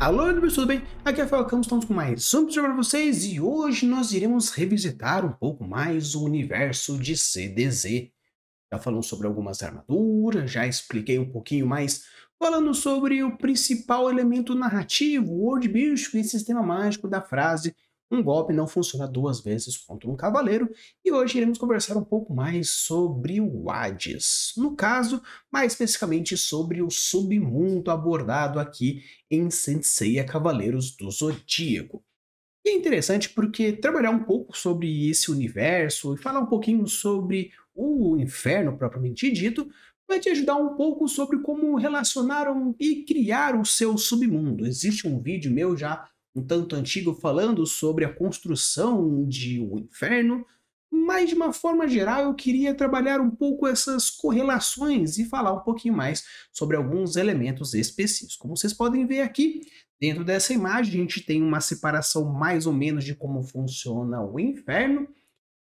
Alô, pessoal, tudo bem? Aqui é o Falcão, estamos com mais um vídeo para vocês e hoje nós iremos revisitar um pouco mais o universo de CDZ. Já falamos sobre algumas armaduras, já expliquei um pouquinho mais falando sobre o principal elemento narrativo, o World Build e sistema mágico da frase "um golpe não funciona duas vezes contra um cavaleiro", e hoje iremos conversar um pouco mais sobre o Hades. No caso, mais especificamente sobre o submundo abordado aqui em Saint Seiya Cavaleiros do Zodíaco. E é interessante porque trabalhar um pouco sobre esse universo e falar um pouquinho sobre o inferno propriamente dito vai te ajudar um pouco sobre como relacionaram e criar o seu submundo. Existe um vídeo meu já um tanto antigo falando sobre a construção de um inferno, mas de uma forma geral eu queria trabalhar um pouco essas correlações e falar um pouquinho mais sobre alguns elementos específicos. Como vocês podem ver aqui, dentro dessa imagem, a gente tem uma separação mais ou menos de como funciona o inferno.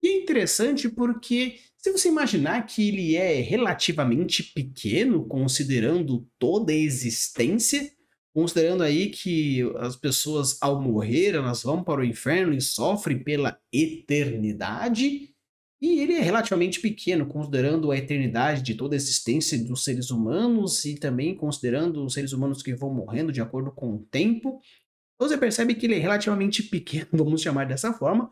E é interessante porque, se você imaginar que ele é relativamente pequeno, considerando toda a existência, considerando aí que as pessoas, ao morrer, elas vão para o inferno e sofrem pela eternidade, e ele é relativamente pequeno, considerando a eternidade de toda a existência dos seres humanos e também considerando os seres humanos que vão morrendo de acordo com o tempo. Então você percebe que ele é relativamente pequeno, vamos chamar dessa forma,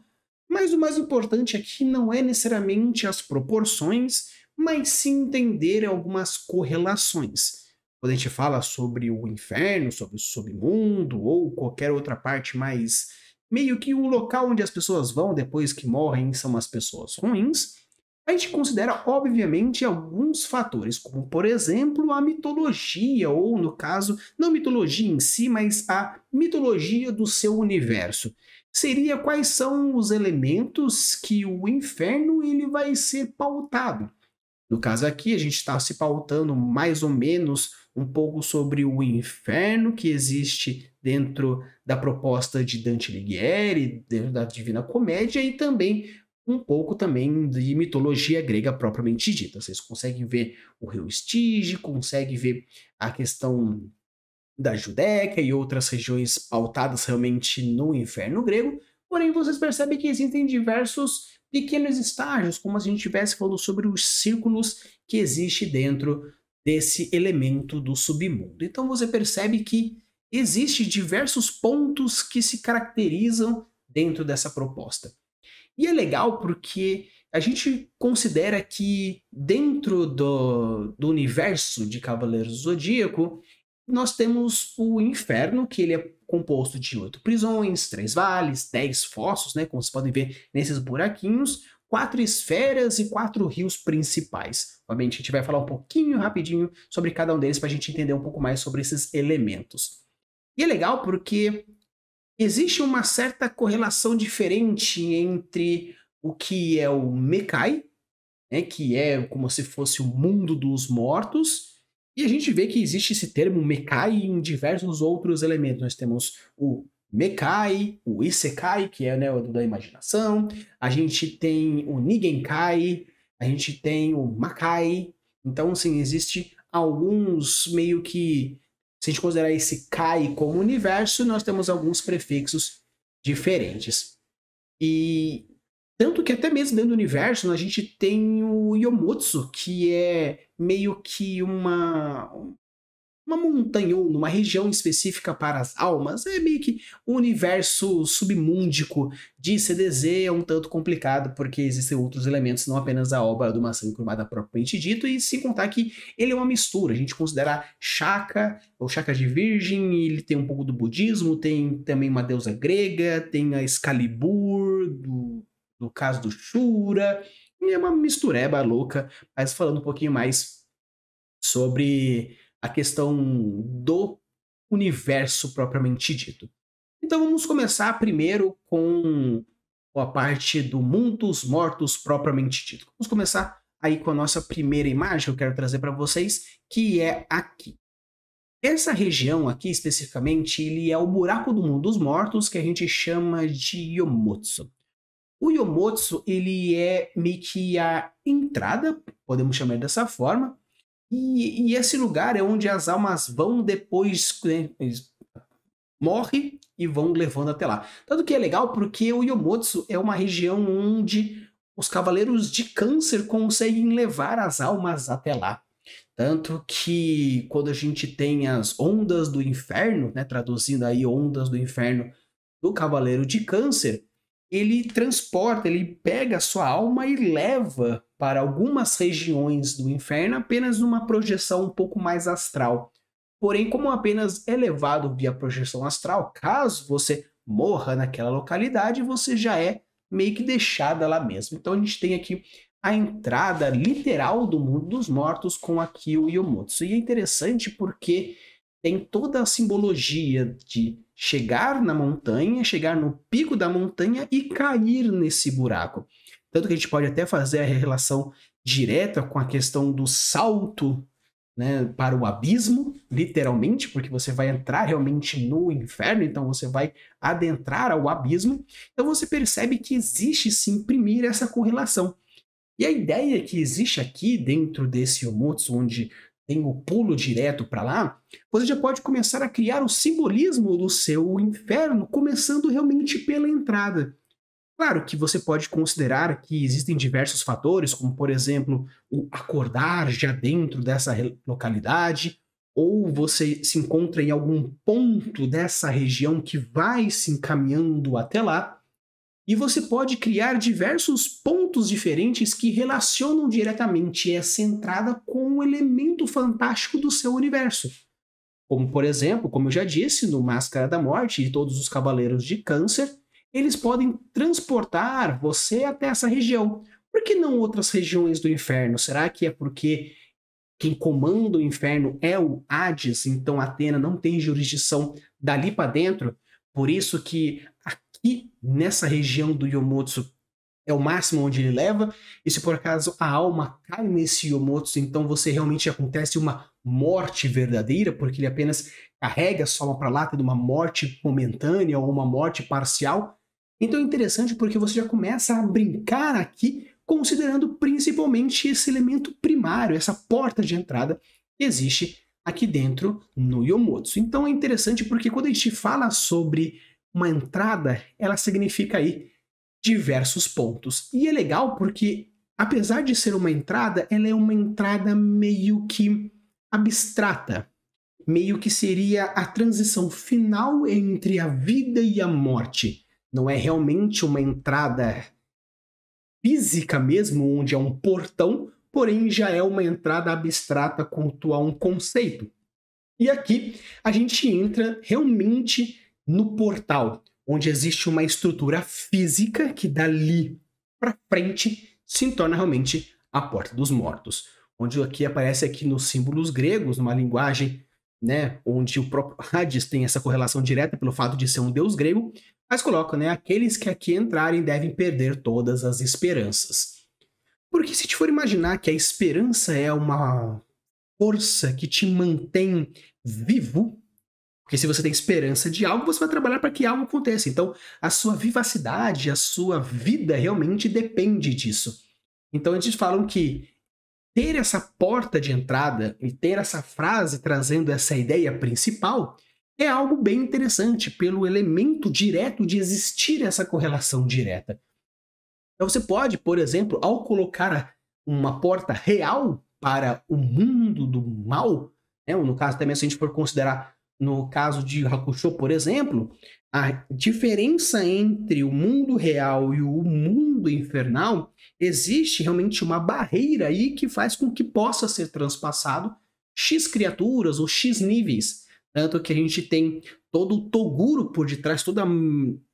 mas o mais importante aqui não é necessariamente as proporções, mas sim entender algumas correlações. Quando a gente fala sobre o inferno, sobre o submundo ou qualquer outra parte mais meio que o local onde as pessoas vão depois que morrem são as pessoas ruins, a gente considera obviamente alguns fatores, como por exemplo a mitologia, ou no caso, não mitologia em si, mas a mitologia do seu universo. Seria quais são os elementos que o inferno ele vai ser pautado. No caso aqui, a gente está se pautando mais ou menos um pouco sobre o inferno que existe dentro da proposta de Dante Alighieri, dentro da Divina Comédia, e também um pouco também de mitologia grega propriamente dita. Vocês conseguem ver o rio Estige, conseguem ver a questão da Judéia e outras regiões pautadas realmente no inferno grego, porém vocês percebem que existem diversos pequenos estágios, como se a gente estivesse falando sobre os círculos que existe dentro desse elemento do submundo. Então você percebe que existe diversos pontos que se caracterizam dentro dessa proposta. E é legal porque a gente considera que dentro do universo de Cavaleiros do Zodíaco, nós temos o inferno, que ele é composto de 8 prisões, 3 vales, 10 fossos, né, como vocês podem ver nesses buraquinhos, 4 esferas e 4 rios principais. Obviamente a gente vai falar um pouquinho rapidinho sobre cada um deles para a gente entender um pouco mais sobre esses elementos. E é legal porque existe uma certa correlação diferente entre o que é o Mekai, né, que é como se fosse o mundo dos mortos, e a gente vê que existe esse termo Mekai em diversos outros elementos. Nós temos o Mekai, o Isekai, que é, né, o da imaginação, a gente tem o Nigenkai, a gente tem o Makai. Então, assim, existe alguns meio que, se a gente considerar esse Kai como universo, nós temos alguns prefixos diferentes. E tanto que até mesmo dentro do universo a gente tem o Yomotsu, que é meio que uma montanha, ou uma região específica para as almas. É meio que o universo submúndico de CDZ é um tanto complicado, porque existem outros elementos, não apenas a obra do Maçã Encruzilhada propriamente dito, e sem contar que ele é uma mistura. A gente considera Shaka, ou Shaka de Virgem, ele tem um pouco do budismo, tem também uma deusa grega, tem a Excalibur, do caso do Shura, e é uma mistureba louca, mas falando um pouquinho mais sobre a questão do universo propriamente dito. Então vamos começar primeiro com a parte do mundo dos mortos propriamente dito. Vamos começar aí com a nossa primeira imagem que eu quero trazer para vocês, que é aqui. Essa região aqui especificamente, ele é o buraco do mundo dos mortos, que a gente chama de Yomotsu. O Yomotsu, ele é meio que a entrada, podemos chamar dessa forma, e esse lugar é onde as almas vão depois, né, morre e vão levando até lá. Tanto que é legal porque o Yomotsu é uma região onde os cavaleiros de câncer conseguem levar as almas até lá. Tanto que quando a gente tem as ondas do inferno, né, traduzindo aí ondas do inferno do cavaleiro de câncer, ele transporta, ele pega a sua alma e leva para algumas regiões do inferno apenas numa projeção um pouco mais astral. Porém, como apenas é levado via projeção astral, caso você morra naquela localidade, você já é meio que deixada lá mesmo. Então a gente tem aqui a entrada literal do mundo dos mortos com aqui o Yomotsu. E é interessante porque tem toda a simbologia de chegar na montanha, chegar no pico da montanha e cair nesse buraco. Tanto que a gente pode até fazer a relação direta com a questão do salto, né, para o abismo, literalmente, porque você vai entrar realmente no inferno, então você vai adentrar ao abismo. Então você percebe que existe sim, primeiro, essa correlação. E a ideia que existe aqui dentro desse Yomotsu, onde tem o pulo direto para lá, você já pode começar a criar o simbolismo do seu inferno, começando realmente pela entrada. Claro que você pode considerar que existem diversos fatores, como por exemplo, o acordar já dentro dessa localidade, ou você se encontra em algum ponto dessa região que vai se encaminhando até lá, e você pode criar diversos pontos diferentes que relacionam diretamente essa entrada com o elemento fantástico do seu universo. Como, por exemplo, como eu já disse, no Máscara da Morte e todos os Cavaleiros de Câncer, eles podem transportar você até essa região. Por que não outras regiões do inferno? Será que é porque quem comanda o inferno é o Hades, então Atena não tem jurisdição dali para dentro? Por isso que aqui nessa região do Yomotsu é o máximo onde ele leva, e se por acaso a alma cai nesse Yomotsu, então você realmente acontece uma morte verdadeira, porque ele apenas carrega sua alma para lá, tendo uma morte momentânea ou uma morte parcial. Então é interessante porque você já começa a brincar aqui, considerando principalmente esse elemento primário, essa porta de entrada que existe aqui dentro no Yomotsu. Então é interessante porque quando a gente fala sobre uma entrada, ela significa aí diversos pontos. E é legal porque, apesar de ser uma entrada, ela é uma entrada meio que abstrata. Meio que seria a transição final entre a vida e a morte. Não é realmente uma entrada física mesmo, onde é um portão, porém já é uma entrada abstrata quanto a um conceito. E aqui a gente entra realmente no portal, onde existe uma estrutura física que dali para frente se torna realmente a Porta dos Mortos, onde aqui aparece aqui nos símbolos gregos, numa linguagem, né, onde o próprio Hades tem essa correlação direta pelo fato de ser um deus grego, mas coloca, né, aqueles que aqui entrarem devem perder todas as esperanças. Porque se te for imaginar que a esperança é uma força que te mantém vivo, porque se você tem esperança de algo, você vai trabalhar para que algo aconteça. Então, a sua vivacidade, a sua vida realmente depende disso. Então, eles falam que ter essa porta de entrada e ter essa frase trazendo essa ideia principal é algo bem interessante, pelo elemento direto de existir essa correlação direta. Então, você pode, por exemplo, ao colocar uma porta real para o mundo do mal, né, no caso também, se a gente for considerar no caso de Hakusho, por exemplo, a diferença entre o mundo real e o mundo infernal, existe realmente uma barreira aí que faz com que possa ser transpassado X criaturas ou X níveis. Tanto que a gente tem todo o Toguro por detrás, toda,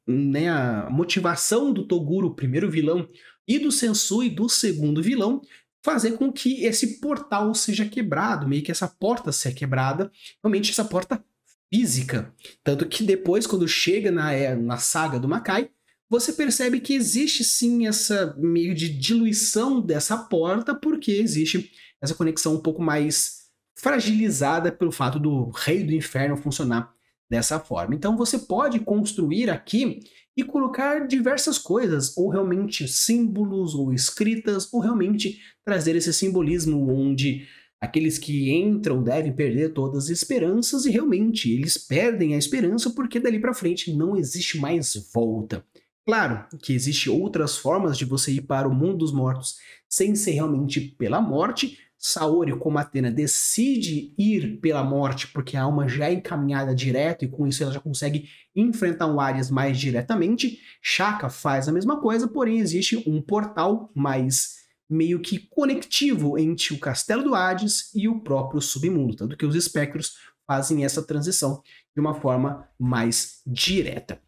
né, a motivação do Toguro, o primeiro vilão, e do Sensui, do segundo vilão, fazer com que esse portal seja quebrado, meio que essa porta seja quebrada, realmente essa porta física. Tanto que depois, quando chega na saga do Makai, você percebe que existe sim essa meio de diluição dessa porta, porque existe essa conexão um pouco mais fragilizada pelo fato do Rei do Inferno funcionar dessa forma. Então você pode construir aqui e colocar diversas coisas, ou realmente símbolos, ou escritas, ou realmente trazer esse simbolismo onde Aqueles que entram devem perder todas as esperanças e realmente eles perdem a esperança porque dali para frente não existe mais volta. Claro que existem outras formas de você ir para o mundo dos mortos sem ser realmente pela morte. Saori, como Athena, decide ir pela morte porque a alma já é encaminhada direto e com isso ela já consegue enfrentar o Hades mais diretamente. Shaka faz a mesma coisa, porém existe um portal mais meio que conectivo entre o Castelo do Hades e o próprio submundo, tanto que os espectros fazem essa transição de uma forma mais direta.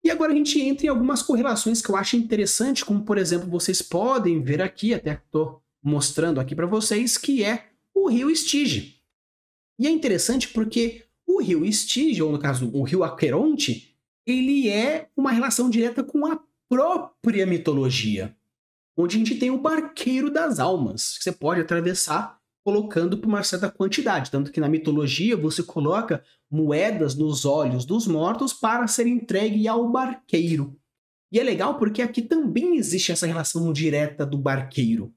E agora a gente entra em algumas correlações que eu acho interessante, como por exemplo, vocês podem ver aqui, até estou mostrando aqui para vocês, que é o rio Estige. E é interessante porque o rio Estige, ou no caso o rio Aqueronte, ele é uma relação direta com a própria mitologia, onde a gente tem o barqueiro das almas, que você pode atravessar colocando por uma certa quantidade, tanto que na mitologia você coloca moedas nos olhos dos mortos para ser entregue ao barqueiro. E é legal porque aqui também existe essa relação direta do barqueiro.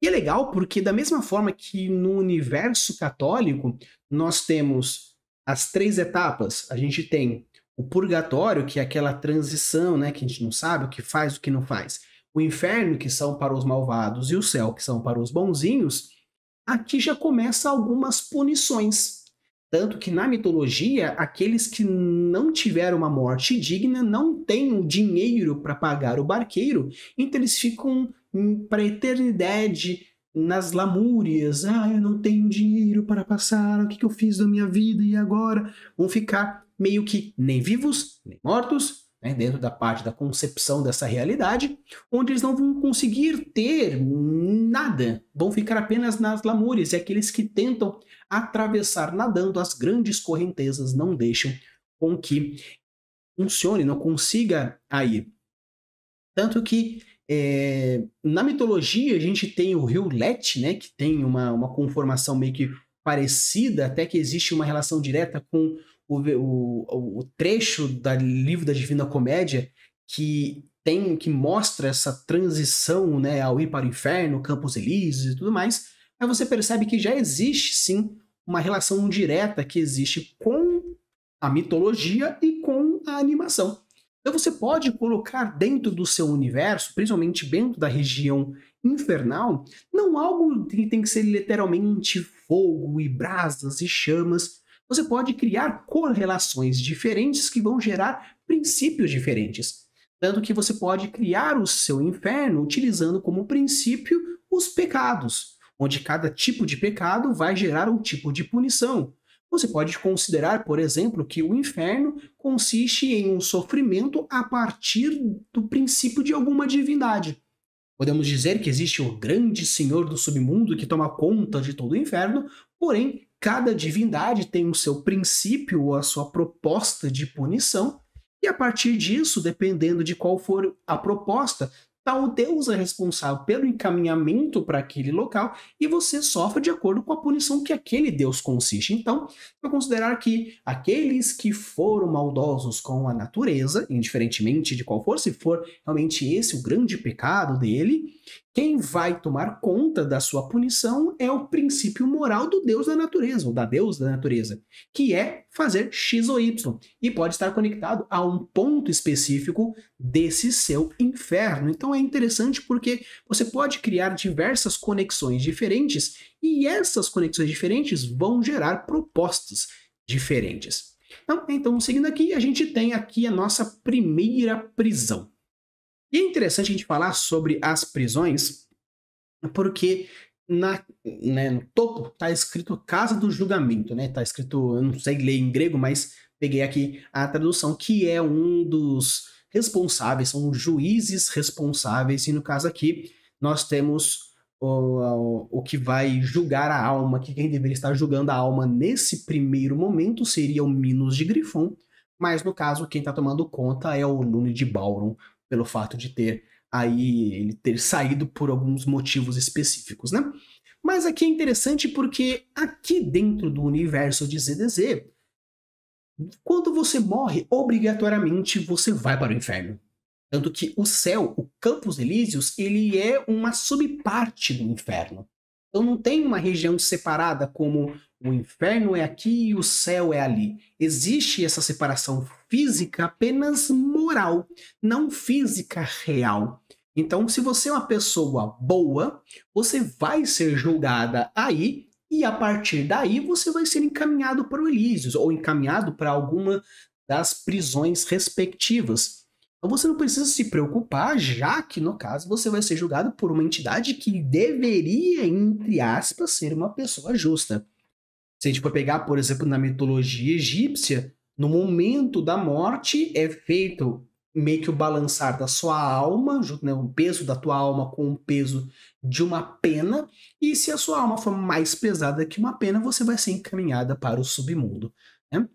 E é legal porque da mesma forma que no universo católico nós temos as 3 etapas, a gente tem o purgatório, que é aquela transição, né, que a gente não sabe o que faz, o que não faz, o inferno, que são para os malvados, e o céu, que são para os bonzinhos, aqui já começa algumas punições. Tanto que na mitologia, aqueles que não tiveram uma morte digna não têm o dinheiro para pagar o barqueiro, então eles ficam para a eternidade nas lamúrias. Eu não tenho dinheiro para passar, o que eu fiz da minha vida e agora? Vão ficar meio que nem vivos, nem mortos, né, dentro da parte da concepção dessa realidade, onde eles não vão conseguir ter nada, vão ficar apenas nas lamúrias, e aqueles que tentam atravessar nadando as grandes correntezas não deixam com que funcione, não consiga ir. Tanto que na mitologia a gente tem o rio Let, né, que tem uma conformação meio que parecida, até que existe uma relação direta com o trecho do livro da Divina Comédia que mostra essa transição, né, ao ir para o inferno, Campos Elíseos e tudo mais. Aí você percebe que já existe sim uma relação direta que existe com a mitologia e com a animação. Então você pode colocar dentro do seu universo, principalmente dentro da região infernal, não algo que tem que ser literalmente fogo e brasas e chamas. Você pode criar correlações diferentes que vão gerar princípios diferentes. Tanto que você pode criar o seu inferno utilizando como princípio os pecados, onde cada tipo de pecado vai gerar um tipo de punição. Você pode considerar, por exemplo, que o inferno consiste em um sofrimento a partir do princípio de alguma divindade. Podemos dizer que existe o grande senhor do submundo que toma conta de todo o inferno, porém, cada divindade tem o seu princípio ou a sua proposta de punição, e a partir disso, dependendo de qual for a proposta, tal Deus é responsável pelo encaminhamento para aquele local e você sofre de acordo com a punição que aquele Deus consiste. Então, vou considerar que aqueles que foram maldosos com a natureza, indiferentemente de qual for, se for realmente esse o grande pecado dele, quem vai tomar conta da sua punição é o princípio moral do Deus da natureza, ou da deusa da natureza, que é fazer X ou Y, e pode estar conectado a um ponto específico desse seu inferno. Então é interessante porque você pode criar diversas conexões diferentes, e essas conexões diferentes vão gerar propostas diferentes. Então seguindo aqui, a gente tem aqui a nossa primeira prisão. E é interessante a gente falar sobre as prisões, porque no topo está escrito Casa do Julgamento, né? Está escrito, eu não sei ler em grego, mas peguei aqui a tradução, que é um dos responsáveis, são os juízes responsáveis, e no caso aqui nós temos o que vai julgar a alma, que quem deveria estar julgando a alma nesse primeiro momento seria o Minos de Grifon, mas no caso quem está tomando conta é o Lune de Bauron, pelo fato de ele ter saído por alguns motivos específicos, né? Mas aqui é interessante porque aqui dentro do universo de ZDZ, quando você morre, obrigatoriamente você vai para o inferno. Tanto que o céu, o Campos Elíseos, ele é uma subparte do inferno. Então não tem uma região separada como o inferno é aqui e o céu é ali. Existe essa separação física apenas moral, não física real. Então, se você é uma pessoa boa, você vai ser julgada aí e a partir daí você vai ser encaminhado para o Elísios ou encaminhado para alguma das prisões respectivas. Então você não precisa se preocupar, já que no caso você vai ser julgado por uma entidade que deveria, entre aspas, ser uma pessoa justa. Se a gente for pegar, por exemplo, na mitologia egípcia, no momento da morte é feito meio que o balançar da sua alma, junto, né, o peso da tua alma com o peso de uma pena, e se a sua alma for mais pesada que uma pena, você vai ser encaminhada para o submundo. Né?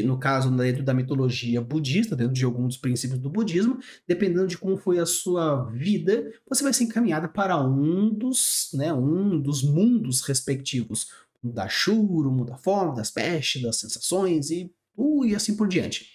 No caso, dentro da mitologia budista, dentro de alguns dos princípios do budismo, dependendo de como foi a sua vida, você vai ser encaminhada para um dos mundos respectivos. O mundo da Shura, o mundo da forma, das pestes, das sensações e assim por diante.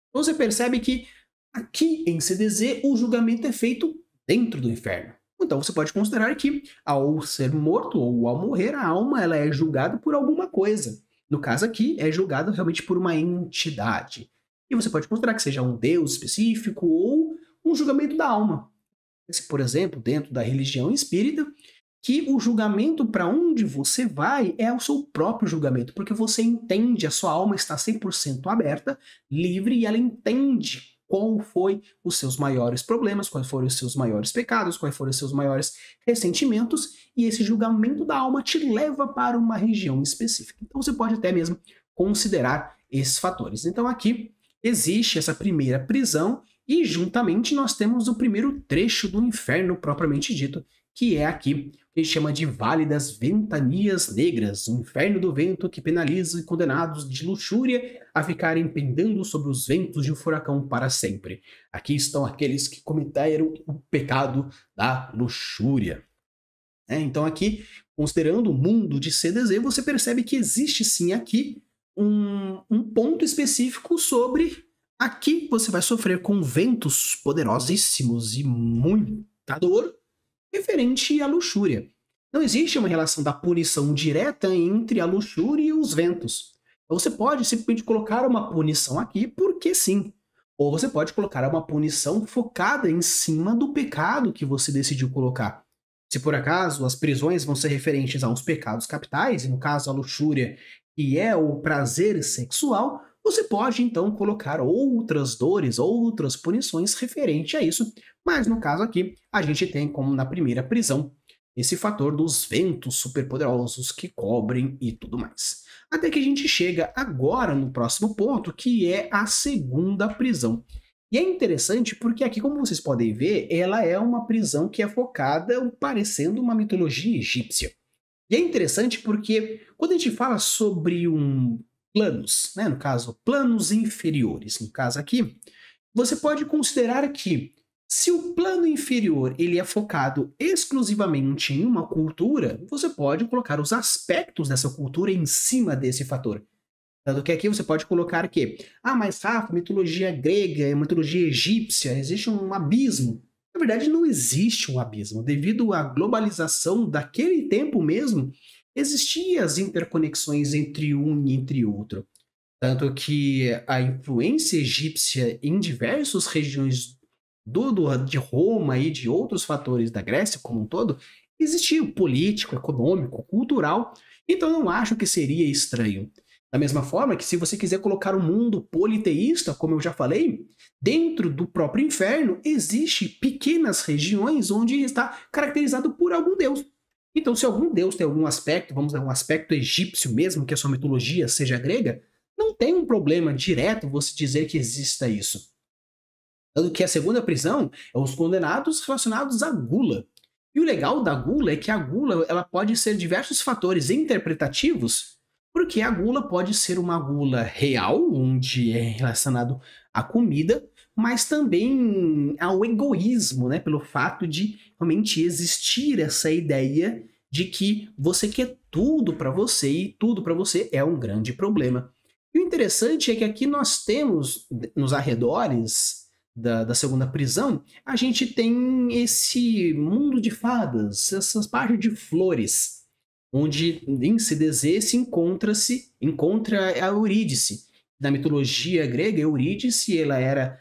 Então você percebe que aqui em CDZ o julgamento é feito dentro do inferno. Então você pode considerar que ao ser morto ou ao morrer, a alma ela é julgada por alguma coisa. No caso aqui, é julgado realmente por uma entidade. E você pode considerar que seja um deus específico ou um julgamento da alma. Por exemplo, dentro da religião espírita, que o julgamento para onde você vai é o seu próprio julgamento, porque você entende, a sua alma está 100% aberta, livre, e ela entende qual foi os seus maiores problemas, quais foram os seus maiores pecados, quais foram os seus maiores ressentimentos, e esse julgamento da alma te leva para uma região específica. Então você pode até mesmo considerar esses fatores. Então aqui existe essa primeira prisão, e juntamente nós temos o primeiro trecho do inferno propriamente dito, que é aqui, que a gente chama de Vale das Ventanias Negras, o inferno do vento que penaliza condenados de luxúria a ficarem pendendo sobre os ventos de um furacão para sempre. Aqui estão aqueles que cometeram o pecado da luxúria. Então aqui, considerando o mundo de CDZ, você percebe que existe sim aqui um ponto específico sobre aqui você vai sofrer com ventos poderosíssimos e muita dor, referente à luxúria. Não existe uma relação da punição direta entre a luxúria e os ventos. Então você pode simplesmente colocar uma punição aqui porque sim. Ou você pode colocar uma punição focada em cima do pecado que você decidiu colocar. Se por acaso as prisões vão ser referentes aos pecados capitais, e no caso a luxúria, que é o prazer sexual, você pode então colocar outras dores, outras punições referente a isso, mas no caso aqui a gente tem como na primeira prisão esse fator dos ventos superpoderosos que cobrem e tudo mais. Até que a gente chega agora no próximo ponto, que é a segunda prisão. E é interessante porque aqui, como vocês podem ver, ela é uma prisão que é focada parecendo uma mitologia egípcia. E é interessante porque quando a gente fala sobre planos, né, no caso, planos inferiores, no caso aqui, você pode considerar que se o plano inferior ele é focado exclusivamente em uma cultura, você pode colocar os aspectos dessa cultura em cima desse fator. Tanto que aqui você pode colocar que, mas Rafa, mitologia grega, mitologia egípcia, existe um abismo. Na verdade, não existe um abismo. Devido à globalização daquele tempo mesmo, existiam as interconexões entre um e entre outro. Tanto que a influência egípcia em diversas regiões de Roma e de outros fatores da Grécia como um todo, existia político, econômico, cultural, então não acho que seria estranho. Da mesma forma que se você quiser colocar um mundo politeísta, como eu já falei, dentro do próprio inferno existe pequenas regiões onde está caracterizado por algum deus. Então se algum deus tem algum aspecto, vamos dizer, um aspecto egípcio mesmo, que a sua mitologia seja grega, não tem um problema direto você dizer que exista isso. Tanto que a segunda prisão é os condenados relacionados à gula. E o legal da gula é que a gula ela pode ser diversos fatores interpretativos, porque a gula pode ser uma gula real, onde é relacionado à comida, mas também ao egoísmo, né? Pelo fato de realmente existir essa ideia de que você quer tudo para você e tudo para você é um grande problema. E o interessante é que aqui nós temos, nos arredores da segunda prisão, a gente tem esse mundo de fadas, essas partes de flores. onde em CDZ encontra a Eurídice. Na mitologia grega, Eurídice ela era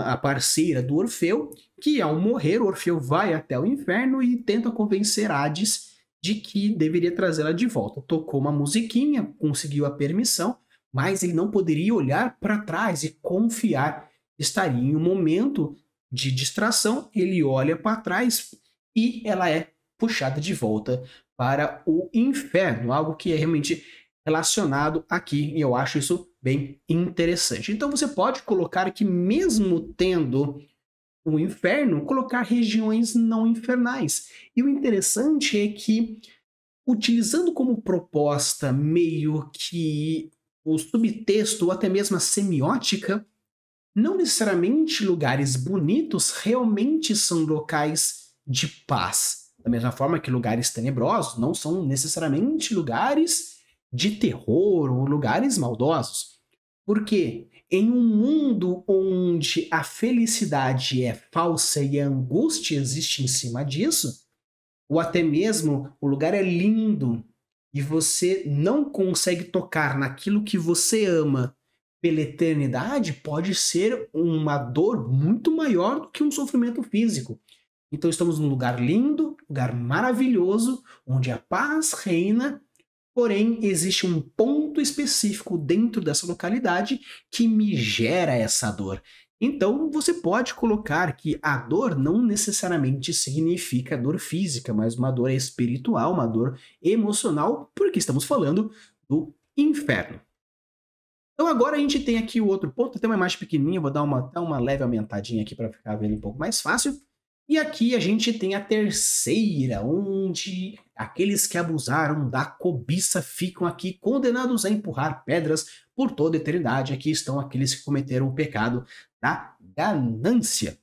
a parceira do Orfeu, que ao morrer, Orfeu vai até o inferno e tenta convencer Hades de que deveria trazê-la de volta. Tocou uma musiquinha, conseguiu a permissão, mas ele não poderia olhar para trás e confiar. Estaria em um momento de distração, ele olha para trás e ela é puxada de volta para o inferno, algo que é realmente relacionado aqui, e eu acho isso bem interessante. Então você pode colocar que mesmo tendo o inferno, colocar regiões não infernais. E o interessante é que, utilizando como proposta meio que o subtexto ou até mesmo a semiótica, não necessariamente lugares bonitos realmente são locais de paz. Da mesma forma que lugares tenebrosos não são necessariamente lugares de terror ou lugares maldosos. Porque em um mundo onde a felicidade é falsa e a angústia existe em cima disso, ou até mesmo o lugar é lindo e você não consegue tocar naquilo que você ama pela eternidade, pode ser uma dor muito maior do que um sofrimento físico. Então estamos num lugar lindo, lugar maravilhoso, onde a paz reina, porém existe um ponto específico dentro dessa localidade que me gera essa dor. Então você pode colocar que a dor não necessariamente significa dor física, mas uma dor espiritual, uma dor emocional, porque estamos falando do inferno. Então agora a gente tem aqui o outro ponto, tem uma imagem pequenininha, vou dar uma leve aumentadinha aqui para ficar vendo um pouco mais fácil. E aqui a gente tem a terceira, onde aqueles que abusaram da cobiça ficam aqui condenados a empurrar pedras por toda a eternidade. Aqui estão aqueles que cometeram o pecado da ganância.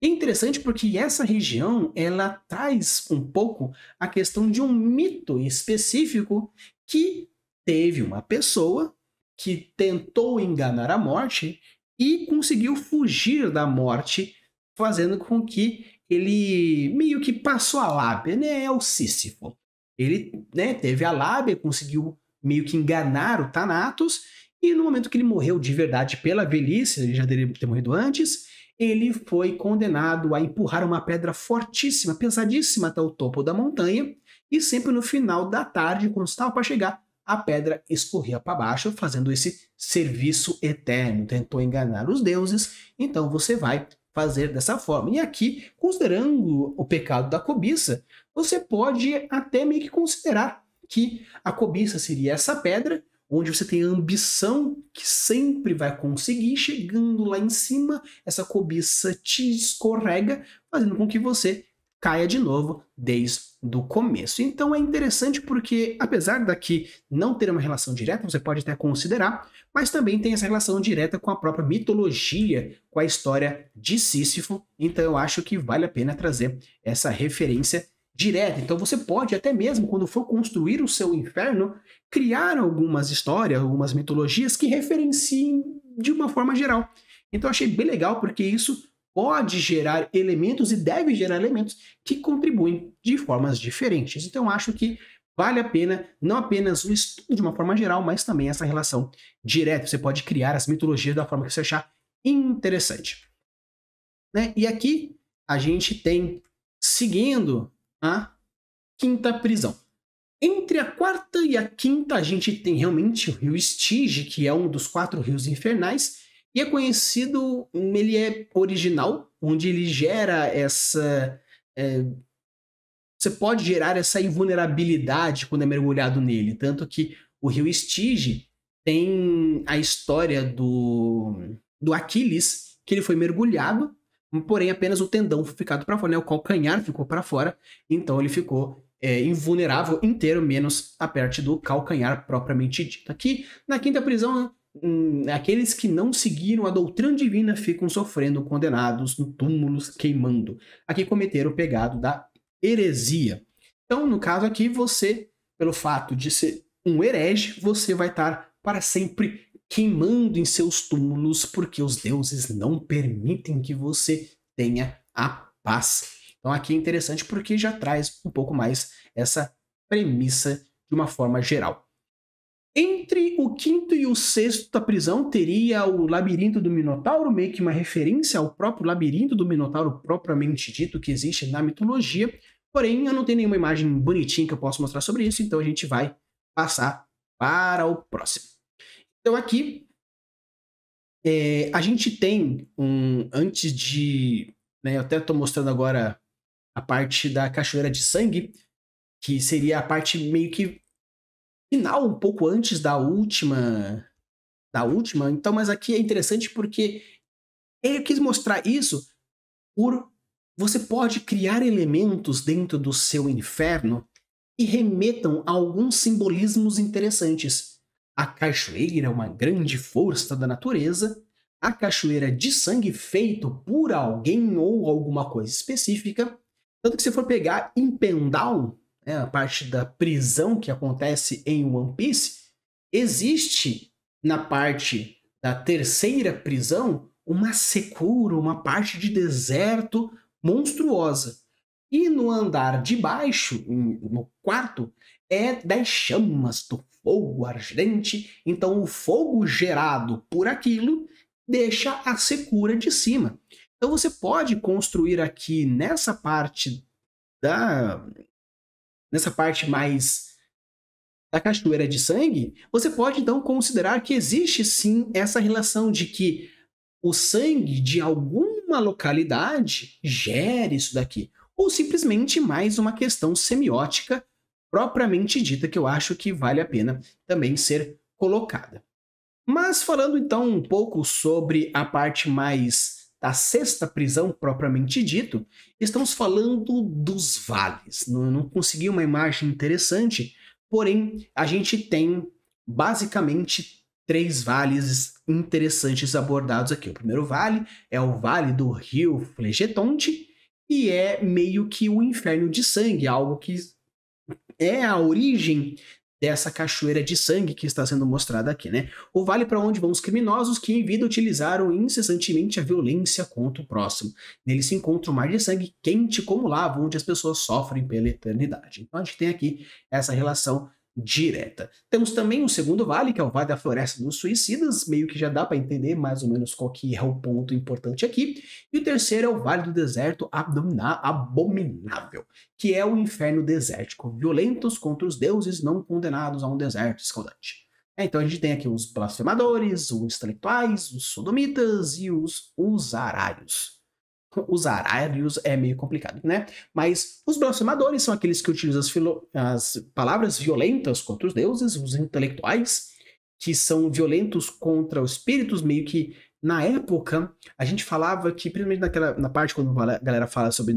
É interessante porque essa região, ela traz um pouco a questão de um mito específico que teve uma pessoa que tentou enganar a morte e conseguiu fugir da morte, fazendo com que ele meio que passou a lábia, né? É o Sísifo. Ele, né, teve a lábia, conseguiu meio que enganar o Thanatos, e no momento que ele morreu de verdade pela velhice, ele já deveria ter morrido antes, ele foi condenado a empurrar uma pedra fortíssima, pesadíssima até o topo da montanha, e sempre no final da tarde, quando estava para chegar, a pedra escorria para baixo, fazendo esse serviço eterno. Tentou enganar os deuses, então você vai fazer dessa forma. E aqui, considerando o pecado da cobiça, você pode até meio que considerar que a cobiça seria essa pedra, onde você tem a ambição que sempre vai conseguir, chegando lá em cima, essa cobiça te escorrega, fazendo com que você caia de novo desde o começo. Então é interessante porque, apesar daqui não ter uma relação direta, você pode até considerar, mas também tem essa relação direta com a própria mitologia, com a história de Sísifo. Então eu acho que vale a pena trazer essa referência direta. Então você pode até mesmo, quando for construir o seu inferno, criar algumas histórias, algumas mitologias que referenciem de uma forma geral. Então eu achei bem legal porque isso pode gerar elementos e deve gerar elementos que contribuem de formas diferentes. Então, acho que vale a pena não apenas o estudo de uma forma geral, mas também essa relação direta. Você pode criar as mitologias da forma que você achar interessante. Né? E aqui a gente tem, seguindo a quinta prisão. Entre a quarta e a quinta, a gente tem realmente o rio Estige, que é um dos 4 rios infernais, e é conhecido, ele é original, onde ele gera essa... você pode gerar essa invulnerabilidade quando é mergulhado nele. Tanto que o rio Estige tem a história do Aquiles, que ele foi mergulhado, porém apenas o tendão foi ficado para fora, né? O calcanhar ficou para fora, então ele ficou invulnerável inteiro, menos a parte do calcanhar propriamente dito. Aqui, na quinta prisão, aqueles que não seguiram a doutrina divina ficam sofrendo condenados no túmulos queimando. Aqui cometeram o pecado da heresia. Então, no caso aqui, você, pelo fato de ser um herege, você vai estar para sempre queimando em seus túmulos, porque os deuses não permitem que você tenha a paz. Então aqui é interessante porque já traz um pouco mais essa premissa de uma forma geral. Entre o quinto e o sexto da prisão teria o labirinto do Minotauro, meio que uma referência ao próprio labirinto do Minotauro propriamente dito que existe na mitologia. Porém, eu não tenho nenhuma imagem bonitinha que eu possa mostrar sobre isso, então a gente vai passar para o próximo. Então aqui a gente tem antes de... eu até estou mostrando agora a parte da Cachoeira de Sangue, que seria a parte meio que final, um pouco antes da última. Então, mas aqui é interessante porque eu quis mostrar isso por você pode criar elementos dentro do seu inferno que remetam a alguns simbolismos interessantes. A cachoeira é uma grande força da natureza, a cachoeira de sangue feito por alguém ou alguma coisa específica. Tanto que se for pegar Impel Down, a parte da prisão que acontece em One Piece, existe na parte da terceira prisão uma secura, uma parte de deserto monstruosa. E no andar de baixo, no quarto, é das chamas do fogo ardente. Então o fogo gerado por aquilo deixa a secura de cima. Então você pode construir aqui nessa parte mais da cachoeira de sangue, você pode então considerar que existe sim essa relação de que o sangue de alguma localidade gere isso daqui, ou simplesmente mais uma questão semiótica propriamente dita que eu acho que vale a pena também ser colocada. Mas falando então um pouco sobre a parte mais da sexta prisão propriamente dito, estamos falando dos vales. Não consegui uma imagem interessante, porém a gente tem basicamente 3 vales interessantes abordados aqui. O primeiro vale é o vale do rio Flegetonte, e é meio que o inferno de sangue, algo que é a origem dessa cachoeira de sangue que está sendo mostrada aqui, né? O vale para onde vão os criminosos que em vida utilizaram incessantemente a violência contra o próximo. Nele se encontra um mar de sangue quente como lava, onde as pessoas sofrem pela eternidade. Então a gente tem aqui essa relação direta. Temos também o segundo vale, que é o Vale da Floresta dos Suicidas, meio que já dá para entender mais ou menos qual que é o ponto importante aqui. E o terceiro é o Vale do Deserto Abominável, que é o inferno desértico, violentos contra os deuses não condenados a um deserto escaldante. Então a gente tem aqui os blasfemadores, os intelectuais, os sodomitas e os usarários. Usarários é meio complicado, né? Mas os blasfemadores são aqueles que utilizam as palavras violentas contra os deuses, os intelectuais, que são violentos contra os espíritos, meio que na época a gente falava que, principalmente na parte quando a galera fala sobre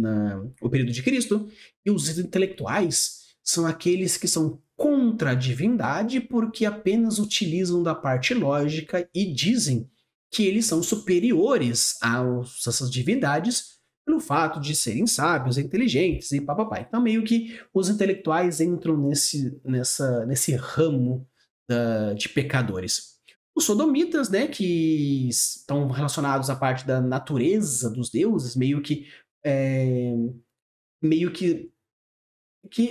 o período de Cristo, e os intelectuais são aqueles que são contra a divindade porque apenas utilizam da parte lógica e dizem que eles são superiores essas divindades pelo fato de serem sábios, inteligentes e papapá. Então meio que os intelectuais entram nesse ramo de pecadores. Os sodomitas, né, que estão relacionados à parte da natureza dos deuses, meio que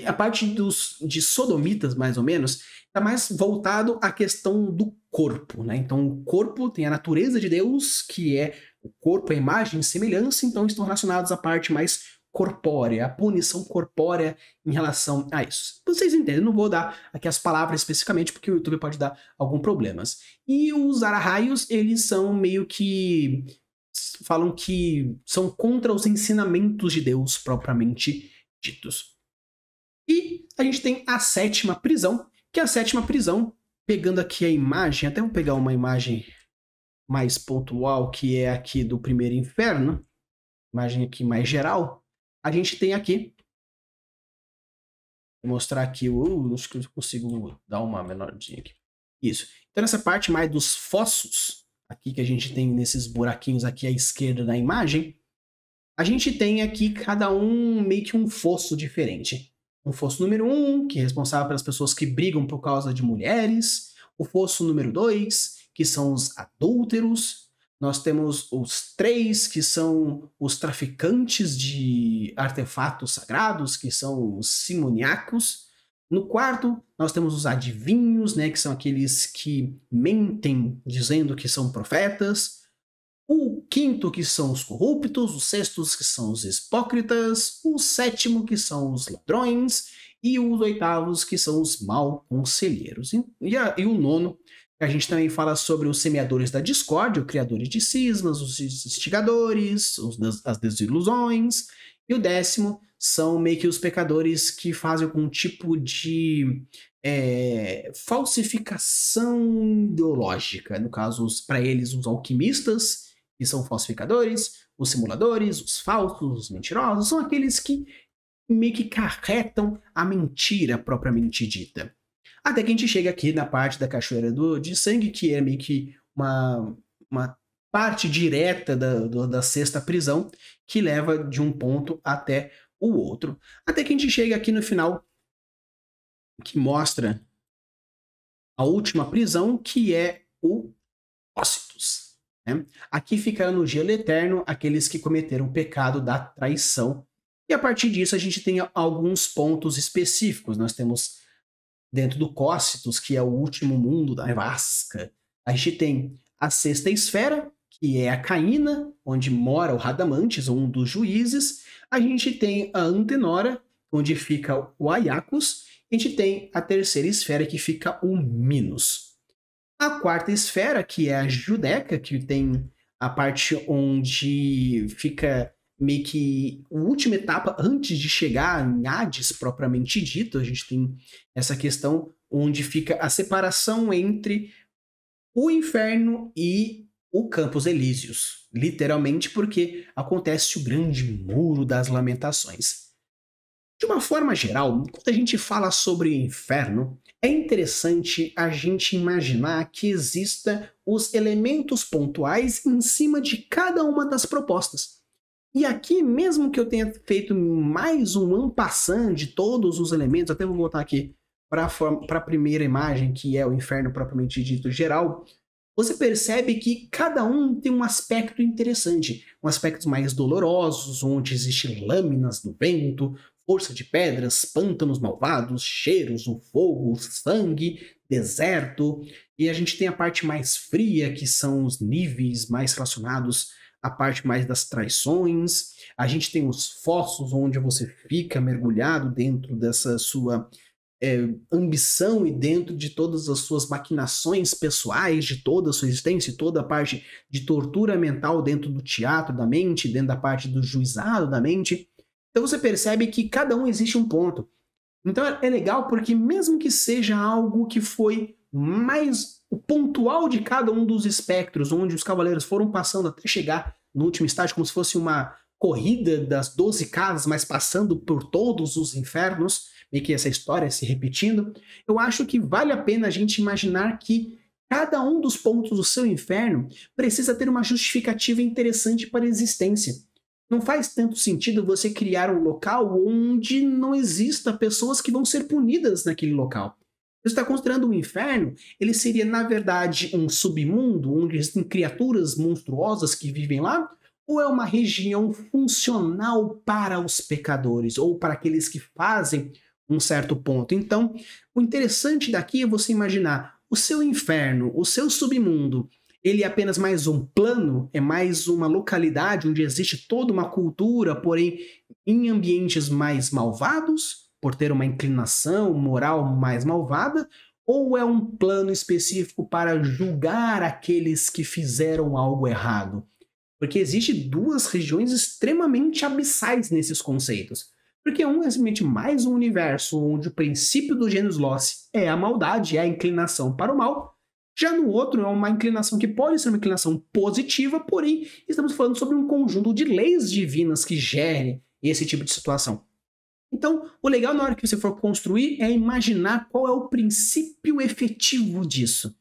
a parte de sodomitas, mais ou menos, está mais voltado à questão do corpo, né? Então, o corpo tem a natureza de Deus, que é o corpo, a imagem e semelhança, então estão relacionados à parte mais corpórea, a punição corpórea em relação a isso. Vocês entendem, não vou dar aqui as palavras especificamente, porque o YouTube pode dar alguns problemas. E os ararraios, eles são meio que... falam que são contra os ensinamentos de Deus propriamente ditos. E a gente tem a sétima prisão, que é a sétima prisão, pegando aqui a imagem, até vou pegar uma imagem mais pontual, que é aqui do primeiro inferno, imagem aqui mais geral, a gente tem aqui, vou mostrar aqui, acho que eu consigo dar uma menorzinha aqui, isso. Então nessa parte mais dos fossos, aqui que a gente tem nesses buraquinhos aqui à esquerda da imagem, a gente tem aqui cada um meio que um fosso diferente. O fosso número 1, que é responsável pelas pessoas que brigam por causa de mulheres. O fosso número 2, que são os adúlteros. Nós temos os 3, que são os traficantes de artefatos sagrados, que são os simoniacos. No quarto, nós temos os adivinhos, né, que são aqueles que mentem dizendo que são profetas. O quinto, que são os corruptos. O sexto, que são os hipócritas. O sétimo, que são os ladrões. E os oitavos, que são os mal conselheiros. E o nono, a gente também fala sobre os semeadores da discórdia, os criadores de cismas, os instigadores, as desilusões. E o décimo são meio que os pecadores que fazem algum tipo de falsificação ideológica. No caso, para eles, os alquimistas, que são falsificadores, os simuladores, os falsos, os mentirosos, são aqueles que meio que carretam a mentira propriamente dita. Até que a gente chega aqui na parte da cachoeira de sangue, que é meio que uma parte direta da sexta prisão, que leva de um ponto até o outro. Até que a gente chega aqui no final, que mostra a última prisão, que é o Ócitos. Né? Aqui fica no gelo eterno aqueles que cometeram o pecado da traição. E a partir disso a gente tem alguns pontos específicos. Nós temos dentro do Cócitos, que é o último mundo da nevasca, a gente tem a sexta esfera, que é a Caína, onde mora o Radamantes, um dos juízes. A gente tem a Antenora, onde fica o Aiacos. A gente tem a terceira esfera, que fica o Minos. A quarta esfera, que é a Judeca, que tem a parte onde fica meio que a última etapa antes de chegar em Hades propriamente dito. A gente tem essa questão onde fica a separação entre o inferno e o Campos Elíseos, literalmente porque acontece o grande muro das lamentações. De uma forma geral, quando a gente fala sobre o inferno, é interessante a gente imaginar que exista os elementos pontuais em cima de cada uma das propostas. E aqui, mesmo que eu tenha feito mais um en passant de todos os elementos, até vou voltar aqui para a primeira imagem, que é o inferno propriamente dito geral, você percebe que cada um tem um aspecto interessante. Um aspecto mais dolorosos, onde existem lâminas do vento, força de pedras, pântanos malvados, cheiros, o fogo, o sangue, deserto. E a gente tem a parte mais fria, que são os níveis mais relacionados à parte mais das traições. A gente tem os fossos, onde você fica mergulhado dentro dessa sua ambição e dentro de todas as suas maquinações pessoais, de toda a sua existência, toda a parte de tortura mental dentro do teatro da mente, dentro da parte do juizado da mente. Então você percebe que cada um existe um ponto. Então é legal porque mesmo que seja algo que foi mais o pontual de cada um dos espectros, onde os cavaleiros foram passando até chegar no último estágio, como se fosse uma corrida das 12 casas, mas passando por todos os infernos, meio que essa história se repetindo, eu acho que vale a pena a gente imaginar que cada um dos pontos do seu inferno precisa ter uma justificativa interessante para a existência. Não faz tanto sentido você criar um local onde não exista pessoas que vão ser punidas naquele local. Você está considerando um inferno, ele seria, na verdade, um submundo onde existem criaturas monstruosas que vivem lá? Ou é uma região funcional para os pecadores, ou para aqueles que fazem um certo ponto? Então, o interessante daqui é você imaginar o seu inferno, o seu submundo, ele é apenas mais um plano, é mais uma localidade onde existe toda uma cultura, porém em ambientes mais malvados, por ter uma inclinação moral mais malvada, ou é um plano específico para julgar aqueles que fizeram algo errado? Porque existem duas regiões extremamente abissais nesses conceitos. Porque um é simplesmente mais um universo onde o princípio do genus loci é a maldade, é a inclinação para o mal. Já no outro é uma inclinação que pode ser uma inclinação positiva, porém estamos falando sobre um conjunto de leis divinas que gerem esse tipo de situação. Então, o legal na hora que você for construir é imaginar qual é o princípio efetivo disso.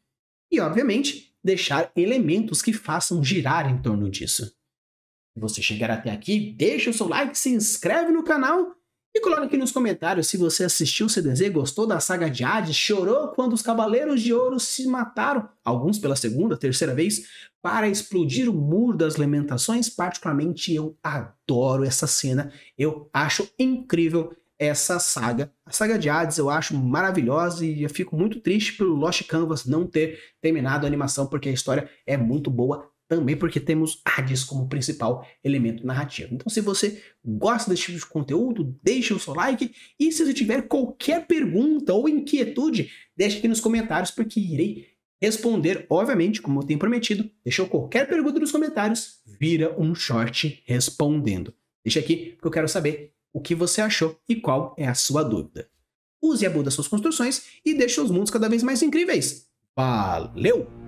E, obviamente, deixar elementos que façam girar em torno disso. Se você chegar até aqui, deixa o seu like, se inscreve no canal e coloca aqui nos comentários se você assistiu o CDZ, gostou da saga de Hades, chorou quando os Cavaleiros de Ouro se mataram, alguns pela segunda, terceira vez, para explodir o Muro das Lamentações. Particularmente eu adoro essa cena, eu acho incrível essa saga. A saga de Hades eu acho maravilhosa e eu fico muito triste pelo Lost Canvas não ter terminado a animação, porque a história é muito boa, também porque temos Hades como principal elemento narrativo. Então, se você gosta desse tipo de conteúdo, deixe o seu like, e se você tiver qualquer pergunta ou inquietude, deixe aqui nos comentários, porque irei responder, obviamente, como eu tenho prometido. Deixou qualquer pergunta nos comentários, vira um short respondendo. Deixa aqui, porque eu quero saber o que você achou e qual é a sua dúvida. Use a boa das suas construções e deixe os mundos cada vez mais incríveis. Valeu!